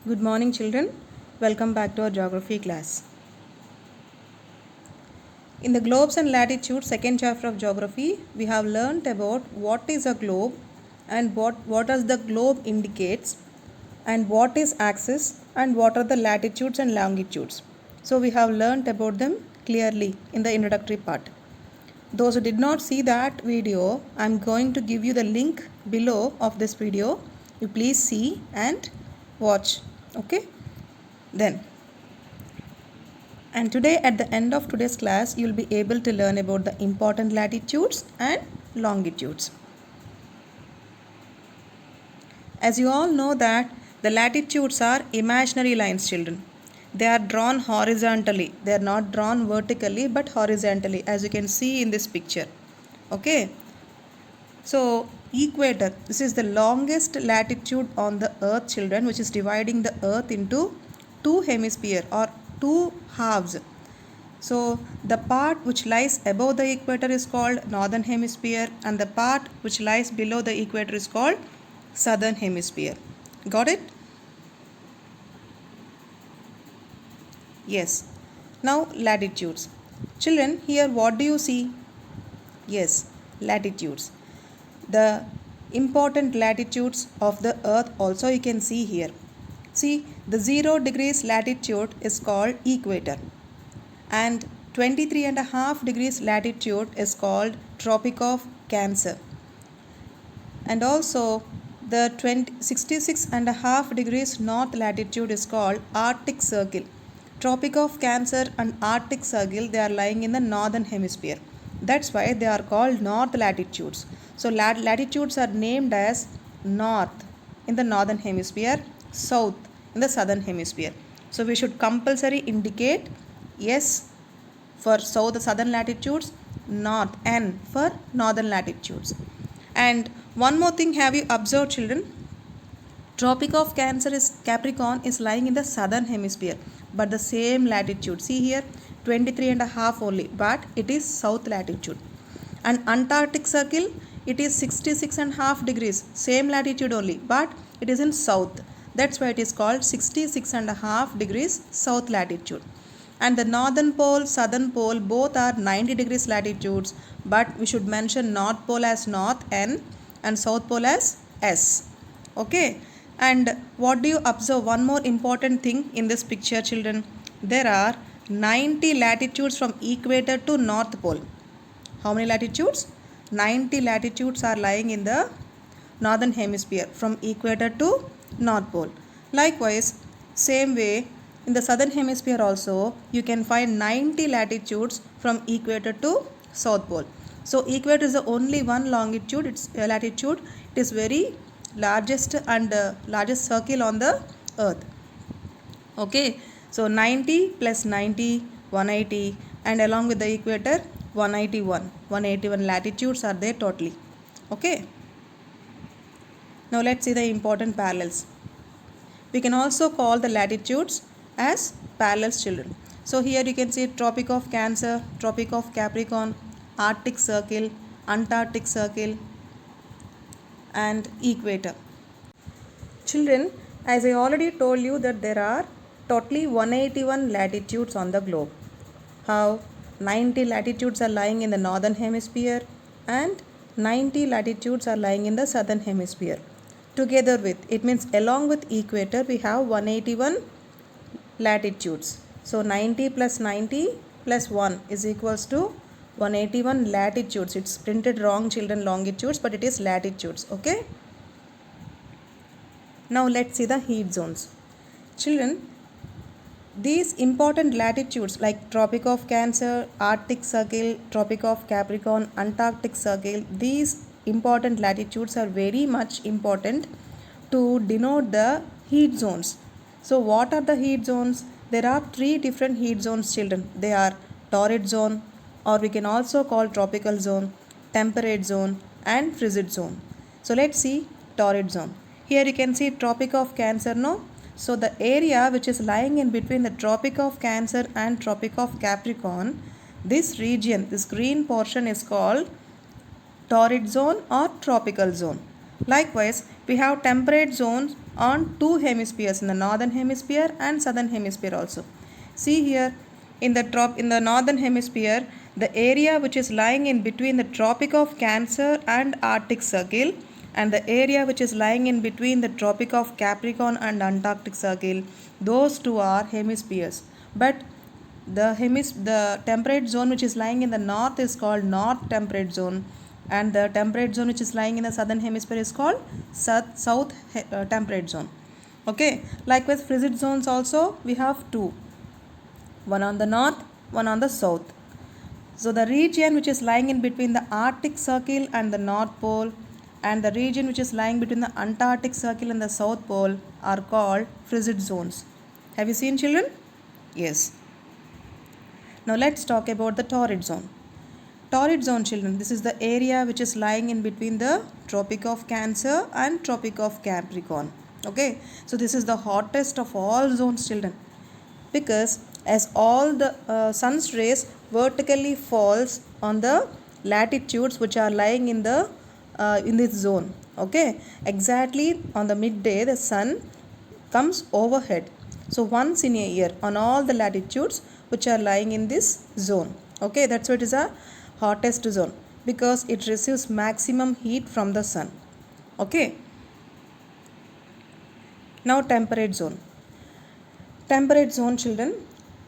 Good morning, children. Welcome back to our geography class. In the globes and latitudes, second chapter of geography, we have learnt about what is a globe and what does the globe indicates and what is axis and what are the latitudes and longitudes. So we have learnt about them clearly in the introductory part. Those who did not see that video, I am going to give you the link below of this video. You please see and watch. Okay? Then, and today at the end of today's class, you will be able to learn about the important latitudes and longitudes. As you all know that the latitudes are imaginary lines, children. They are drawn horizontally. They are not drawn vertically but horizontally, as you can see in this picture. Okay. So, equator, this is the longest latitude on the earth, children, which is dividing the earth into two hemispheres or two halves. So, the part which lies above the equator is called northern hemisphere and the part which lies below the equator is called southern hemisphere. Got it? Yes. Now, latitudes. Children, here what do you see? Yes, latitudes. The important latitudes of the earth also you can see here. See, the 0 degrees latitude is called equator and 23.5 degrees latitude is called Tropic of Cancer, and also the 66.5 degrees north latitude is called Arctic Circle. Tropic of Cancer and Arctic Circle, they are lying in the northern hemisphere. That's why they are called north latitudes. So latitudes are named as north in the northern hemisphere, south in the southern hemisphere. So we should compulsory indicate yes for southern latitudes, north, N for northern latitudes. And one more thing, have you observed, children? Tropic of Cancer is Capricorn is lying in the southern hemisphere, but the same latitude. See here, 23.5 only, but it is south latitude. And Antarctic Circle, it is 66.5 degrees, same latitude only, but it is in south. That's why it is called 66.5 degrees south latitude. And the northern pole, southern pole, both are 90 degrees latitudes, but we should mention north pole as north N and south pole as S. Okay. And what do you observe? One more important thing in this picture, children. There are 90 latitudes from equator to north pole. How many latitudes? 90 latitudes are lying in the northern hemisphere from equator to north pole. Likewise, same way in the southern hemisphere also you can find 90 latitudes from equator to south pole. So equator is the only one longitude, it's latitude. It is very largest and largest circle on the earth. Okay, so 90 plus 90, 180, and along with the equator 181 latitudes are there totally. Okay, now let's see the important parallels. We can also call the latitudes as parallels, children. So here you can see Tropic of Cancer, Tropic of Capricorn, Arctic Circle, Antarctic Circle, and equator. Children, as I already told you that there are totally 181 latitudes on the globe. How 90 latitudes are lying in the northern hemisphere and 90 latitudes are lying in the southern hemisphere. Together with, it means along with equator we have 181 latitudes. So 90 plus 90 plus 1 is equals to 181 latitudes. It's printed wrong, children, longitudes, but it is latitudes. Okay. Now let's see the heat zones. Children, these important latitudes like Tropic of Cancer, Arctic Circle, Tropic of Capricorn, Antarctic Circle, these important latitudes are very much important to denote the heat zones. So what are the heat zones? There are three different heat zones, children. They are torrid zone, or we can also call tropical zone, temperate zone, and frigid zone. So let's see torrid zone. Here you can see Tropic of Cancer, no? So the area which is lying in between the Tropic of Cancer and Tropic of Capricorn, this region, this green portion is called torrid zone or tropical zone. Likewise, we have temperate zones on two hemispheres, in the northern hemisphere and southern hemisphere also. See here, in the northern hemisphere, the area which is lying in between the Tropic of Cancer and Arctic Circle, and the area which is lying in between the Tropic of Capricorn and Antarctic Circle, those two are hemispheres. But the temperate zone which is lying in the north is called North Temperate Zone, and the temperate zone which is lying in the southern hemisphere is called South Temperate Zone. Okay, likewise frigid zones also we have two, one on the north, one on the south. So the region which is lying in between the Arctic Circle and the North Pole, and the region which is lying between the Antarctic Circle and the South Pole are called frigid zones. Have you seen, children? Yes. Now let's talk about the torrid zone. Torrid zone, children, this is the area which is lying in between the Tropic of Cancer and Tropic of Capricorn. Okay, so this is the hottest of all zones, children, because as all the sun's rays vertically falls on the latitudes which are lying in this zone. Okay, exactly on the midday the sun comes overhead. So once in a year on all the latitudes which are lying in this zone. Okay, that's why it is a hottest zone, because it receives maximum heat from the sun. Okay. Now temperate zone. Temperate zone, children,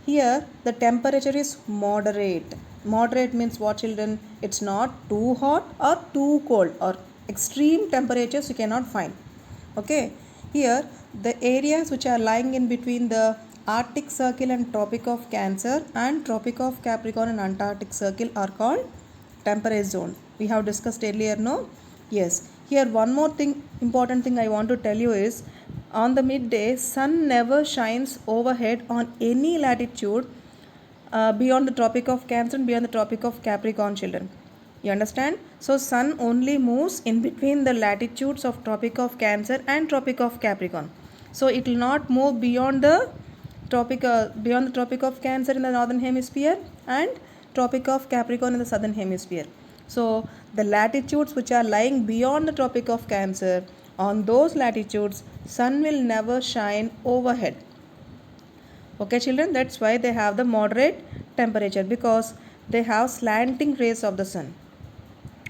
here the temperature is moderate. Moderate means what, children? It's not too hot or too cold, or extreme temperatures you cannot find. Okay, here the areas which are lying in between the Arctic Circle and Tropic of Cancer and Tropic of Capricorn and Antarctic Circle are called temperate zone. We have discussed earlier, no? Yes. Here one more thing, important thing I want to tell you is, on the midday sun never shines overhead on any latitude beyond the Tropic of Cancer and beyond the Tropic of Capricorn, children. You understand? So sun only moves in between the latitudes of Tropic of Cancer and Tropic of Capricorn. So it will not move beyond the Tropic of Cancer in the northern hemisphere and Tropic of Capricorn in the southern hemisphere. So the latitudes which are lying beyond the Tropic of Cancer, on those latitudes sun will never shine overhead. Okay, children, that's why they have the moderate temperature, because they have slanting rays of the sun.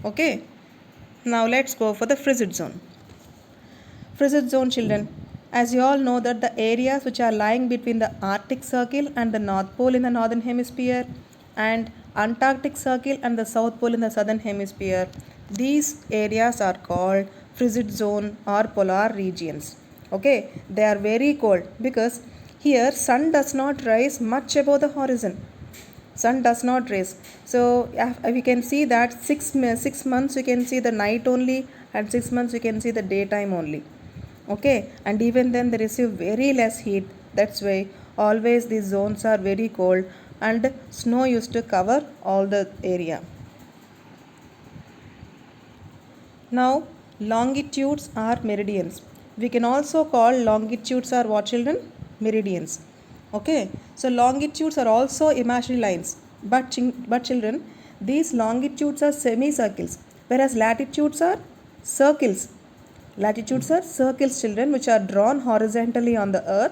Okay, now let's go for the frigid zone. Frigid zone, children, as you all know that the areas which are lying between the Arctic Circle and the North Pole in the northern hemisphere and Antarctic Circle and the South Pole in the southern hemisphere, these areas are called frigid zone or polar regions. Okay, they are very cold because here sun does not rise much above the horizon. Sun does not rise. So we can see that 6 months we can see the night only, and 6 months we can see the daytime only. Okay, and even then they receive very less heat. That's why always these zones are very cold, and snow used to cover all the area. Now longitudes are meridians. We can also call longitudes are what, children? Meridians. Okay, so longitudes are also imaginary lines, but children, these longitudes are semicircles, whereas latitudes are circles. Latitudes are circles, children, which are drawn horizontally on the earth,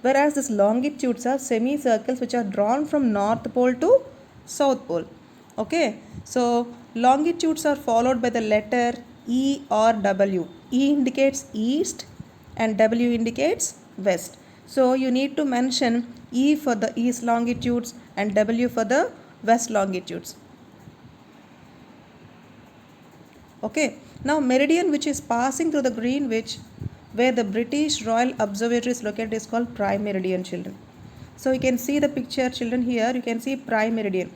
whereas these longitudes are semicircles which are drawn from North Pole to South Pole. Okay, so longitudes are followed by the letter E or W. E indicates east and W indicates west. So you need to mention E for the east longitudes and W for the west longitudes. Okay, now meridian which is passing through the Greenwich, where the British Royal Observatory is located, is called prime meridian, children. So you can see the picture, children. Here you can see prime meridian.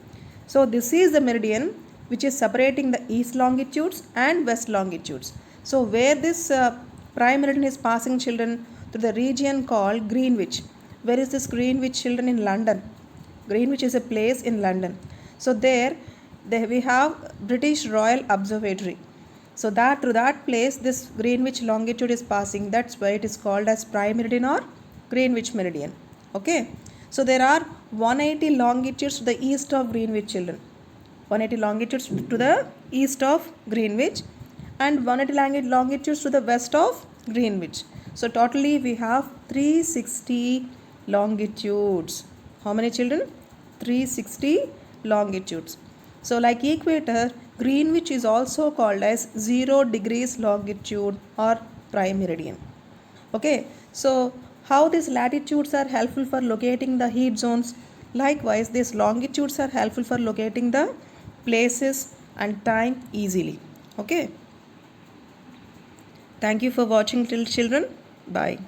So this is the meridian which is separating the east longitudes and west longitudes. So where this prime meridian is passing, children, through the region called Greenwich. Where is this Greenwich, children? In London. Greenwich is a place in London. So there we have British Royal Observatory. So that through that place this Greenwich longitude is passing. That's why it is called as prime meridian or Greenwich meridian. Okay. So there are 180 longitudes to the east of Greenwich, children. 180 longitudes to the east of Greenwich and 180 longitudes to the west of Greenwich. So totally we have 360 longitudes. How many children? 360 longitudes. So like equator, Greenwich is also called as 0 degrees longitude or prime meridian. Okay, so how these latitudes are helpful for locating the heat zones? Likewise, these longitudes are helpful for locating the places and time easily. Okay, thank you for watching, children. Bye.